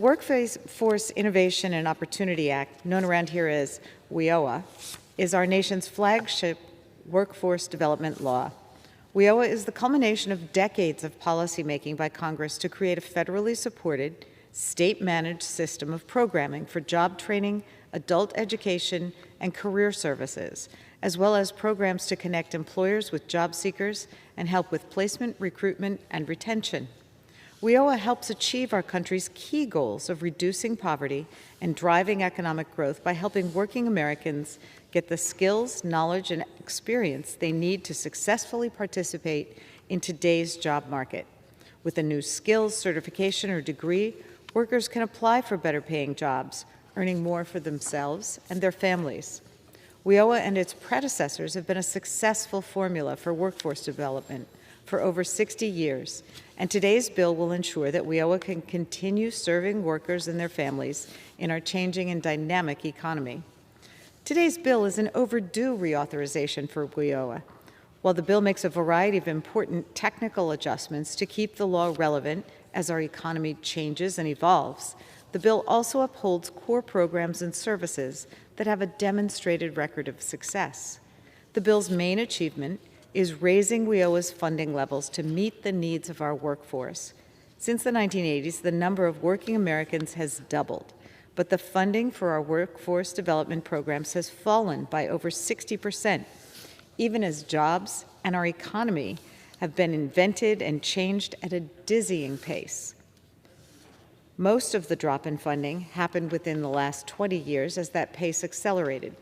Workforce Innovation and Opportunity Act, known around here as WIOA, is our nation's flagship workforce development law. WIOA is the culmination of decades of policymaking by Congress to create a federally supported, state-managed system of programming for job training, adult education, and career services, as well as programs to connect employers with job seekers and help with placement, recruitment, and retention. WIOA helps achieve our country's key goals of reducing poverty and driving economic growth by helping working Americans get the skills, knowledge, and experience they need to successfully participate in today's job market. With a new skills, certification, or degree, workers can apply for better-paying jobs, earning more for themselves and their families. WIOA and its predecessors have been a successful formula for workforce development for over 60 years, and today's bill will ensure that WIOA can continue serving workers and their families in our changing and dynamic economy. Today's bill is an overdue reauthorization for WIOA. While the bill makes a variety of important technical adjustments to keep the law relevant as our economy changes and evolves, the bill also upholds core programs and services that have a demonstrated record of success. The bill's main achievement is raising WIOA's funding levels to meet the needs of our workforce. Since the 1980s, the number of working Americans has doubled, but the funding for our workforce development programs has fallen by over 60%, even as jobs and our economy have been invented and changed at a dizzying pace. Most of the drop in funding happened within the last 20 years as that pace accelerated.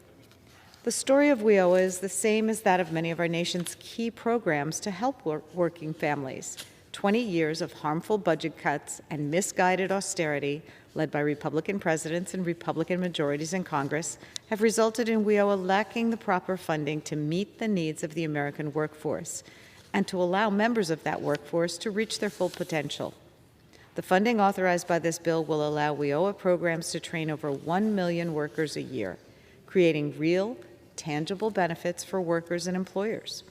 The story of WIOA is the same as that of many of our nation's key programs to help working families. 20 years of harmful budget cuts and misguided austerity, led by Republican presidents and Republican majorities in Congress, have resulted in WIOA lacking the proper funding to meet the needs of the American workforce and to allow members of that workforce to reach their full potential. The funding authorized by this bill will allow WIOA programs to train over 1 million workers a year, creating real, tangible benefits for workers and employers.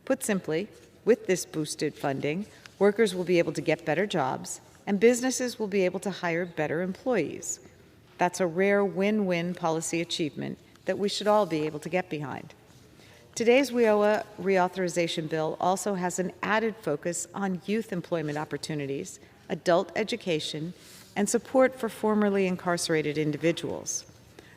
Put simply, with this boosted funding, workers will be able to get better jobs, and businesses will be able to hire better employees. That's a rare win-win policy achievement that we should all be able to get behind. Today's WIOA reauthorization bill also has an added focus on youth employment opportunities, adult education, and support for formerly incarcerated individuals.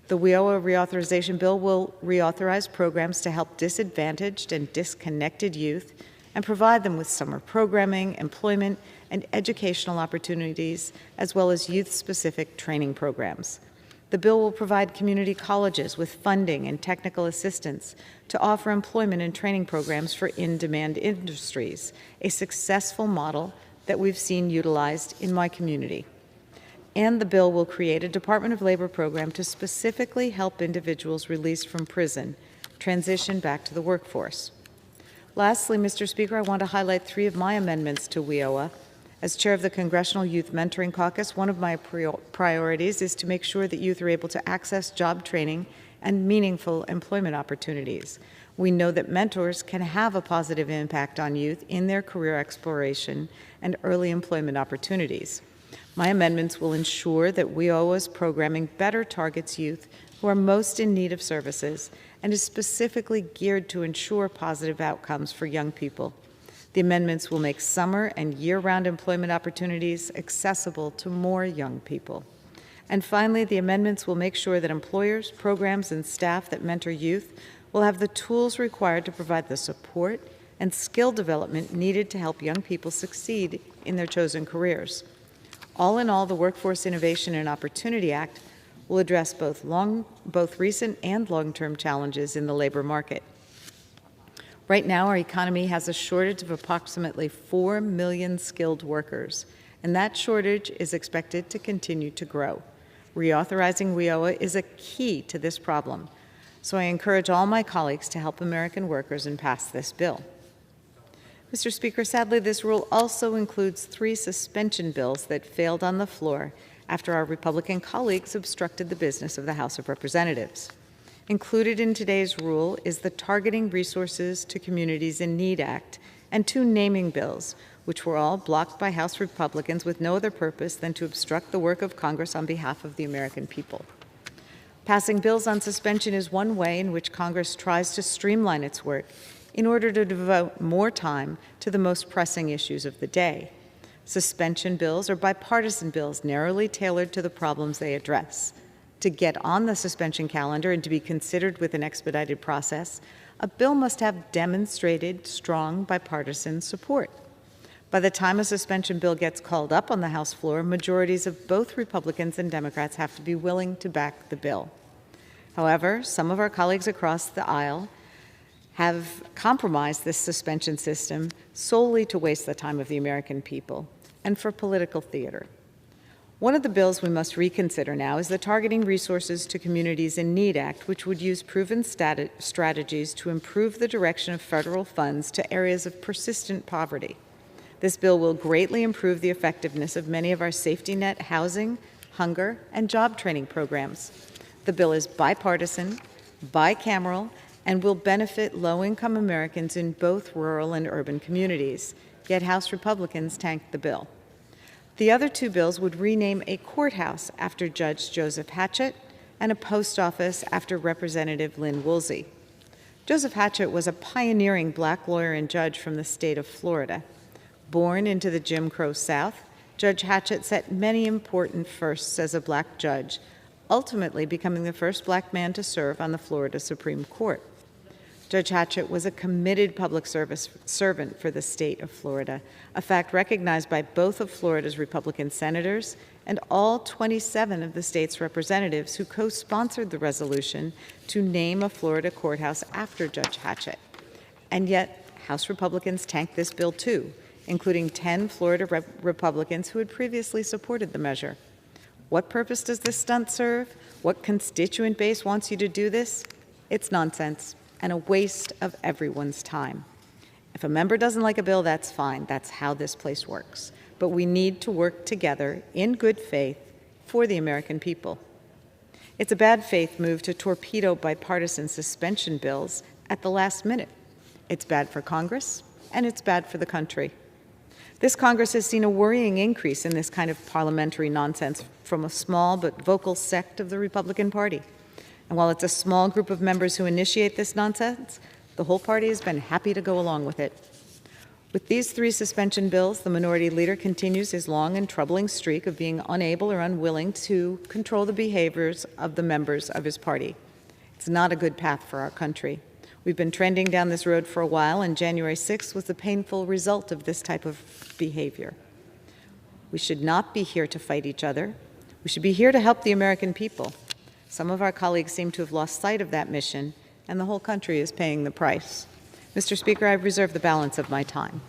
The WIOA reauthorization bill will reauthorize programs to help disadvantaged and disconnected youth and provide them with summer programming, employment, and educational opportunities, as well as youth-specific training programs. The bill will provide community colleges with funding and technical assistance to offer employment and training programs for in-demand industries, a successful model that we've seen utilized in my community. And the bill will create a Department of Labor program to specifically help individuals released from prison transition back to the workforce. Lastly, Mr. Speaker, I want to highlight 3 of my amendments to WIOA. As chair of the Congressional Youth Mentoring Caucus, one of my priorities is to make sure that youth are able to access job training and meaningful employment opportunities. We know that mentors can have a positive impact on youth in their career exploration and early employment opportunities. My amendments will ensure that WIOA's programming better targets youth who are most in need of services and is specifically geared to ensure positive outcomes for young people. The amendments will make summer and year-round employment opportunities accessible to more young people. And finally, the amendments will make sure that employers, programs, and staff that mentor youth will have the tools required to provide the support and skill development needed to help young people succeed in their chosen careers. All in all, the Workforce Innovation and Opportunity Act will address both recent and long-term challenges in the labor market. Right now, our economy has a shortage of approximately 4 million skilled workers, and that shortage is expected to continue to grow. Reauthorizing WIOA is a key to this problem, so I encourage all my colleagues to help American workers and pass this bill. Mr. Speaker, sadly, this rule also includes 3 suspension bills that failed on the floor after our Republican colleagues obstructed the business of the House of Representatives. Included in today's rule is the Targeting Resources to Communities in Need Act and 2 naming bills, which were all blocked by House Republicans with no other purpose than to obstruct the work of Congress on behalf of the American people. Passing bills on suspension is one way in which Congress tries to streamline its work in order to devote more time to the most pressing issues of the day. Suspension bills are bipartisan bills narrowly tailored to the problems they address. To get on the suspension calendar and to be considered with an expedited process, a bill must have demonstrated strong bipartisan support. By the time a suspension bill gets called up on the House floor, majorities of both Republicans and Democrats have to be willing to back the bill. However, some of our colleagues across the aisle have compromised this suspension system solely to waste the time of the American people and for political theater. One of the bills we must reconsider now is the Targeting Resources to Communities in Need Act, which would use proven strategies to improve the direction of federal funds to areas of persistent poverty. This bill will greatly improve the effectiveness of many of our safety net housing, hunger, and job training programs. The bill is bipartisan, bicameral, and will benefit low-income Americans in both rural and urban communities, yet House Republicans tanked the bill. The other two bills would rename a courthouse after Judge Joseph Hatchett and a post office after Representative Lynn Woolsey. Joseph Hatchett was a pioneering black lawyer and judge from the state of Florida. Born into the Jim Crow South, Judge Hatchett set many important firsts as a black judge, ultimately becoming the first black man to serve on the Florida Supreme Court. Judge Hatchett was a committed public service servant for the state of Florida, a fact recognized by both of Florida's Republican senators and all 27 of the state's representatives who co-sponsored the resolution to name a Florida courthouse after Judge Hatchett. And yet, House Republicans tanked this bill too, including 10 Florida Republicans who had previously supported the measure. What purpose does this stunt serve? What constituent base wants you to do this? It's nonsense and a waste of everyone's time. If a member doesn't like a bill, that's fine. That's how this place works. But we need to work together in good faith for the American people. It's a bad faith move to torpedo bipartisan suspension bills at the last minute. It's bad for Congress, and it's bad for the country. This Congress has seen a worrying increase in this kind of parliamentary nonsense from a small but vocal sect of the Republican Party. And while it's a small group of members who initiate this nonsense, the whole party has been happy to go along with it. With these three suspension bills, the minority leader continues his long and troubling streak of being unable or unwilling to control the behaviors of the members of his party. It's not a good path for our country. We've been trending down this road for a while, and January 6th was the painful result of this type of behavior. We should not be here to fight each other. We should be here to help the American people. Some of our colleagues seem to have lost sight of that mission, and the whole country is paying the price. Mr. Speaker, I've reserved the balance of my time.